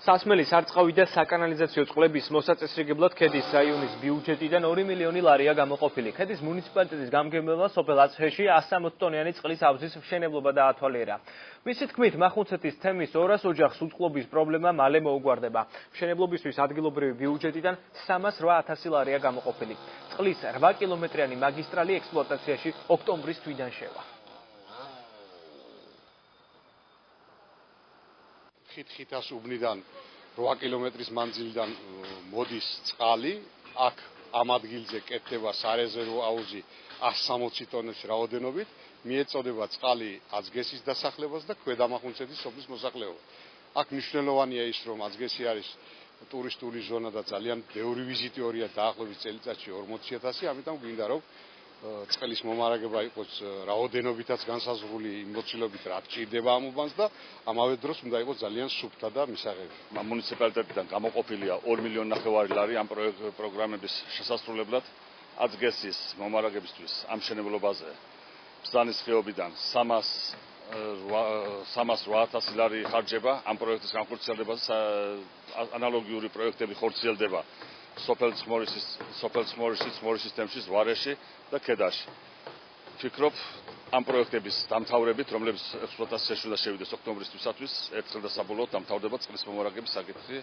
სასმელი სარწყავი და საკანალიზაციო წყლების მოსაწესრიგებლად ქედის რაიონის ბიუჯეტიდან 2 მილიონი ლარია გამოყოფილი. ქედის მუნიციპალიტეტის გამგებელმა სოფელ აცხეში 160 ტონიანი წყლის ავზის მშენებლობა დაათვალიერა. მისი თქმით, მახუნცეთის თემის 200 ოჯახს უწყლობის პრობლემა მალე მოუგვარდება. მშენებლობისთვის ადგილობრივი ბიუჯეტიდან 308,000 ლარია გამოყოფილი. წყლის 8 კილომეტრიანი მაგისტრალი ექსპლუატაციაში ოქტომბრის თვიდან შევა. ხით-ხითას უბნიდან 8 კილომეტრის მანძილიდან მოდის წყალი, აქ ამ ადგილზე კეთდება სარეზერვო აუზი 160 ტონების რაოდენობით, მიეწოდება წყალი აცგესის დასახლებას და ქვედამახუნცეთის სოფლის მოსახლეობა. აქ მნიშვნელოვანია ის, რომ აცგესი არის ტურისტული ზონა და ძალიან ბევრი ვიზიტორია დაახლოებით წელიწადში 40,000, ამიტომ გვინდა რომ წყლის მომარაგება იყოს რაოდენობითაც განსაზღვრული მოცილობით რა გჭირდება ამ უბანს და ამავე დროს უნდა იყოს ძალიან სუფთა და მისაღები. მუნიციპალიტეტიდან გამოყოფილია 2 მილიონი ნახევარი ლარი ამ პროგრამების შესასრულებლად აცგესის მომარაგებისთვის ამ მშენებლობაზე ბრძანის ხეობიდან 308,000 ლარი ხარჯება ამ პროექტის განხორციელებაზე ანალოგიური პროექტები ხორციელდება სოფელ ცხმორისის თემში, ზვარეში და ქედაში. ვფიქრობ, ამ პროექტების დამთავრებით, რომლებიც ექსპლუატაციაში უნდა შევიდეს ოქტომბრის თვისათვის, ერთხელ და საბოლოოდ დამთავრდება წყლის მომარაგების საკითხი.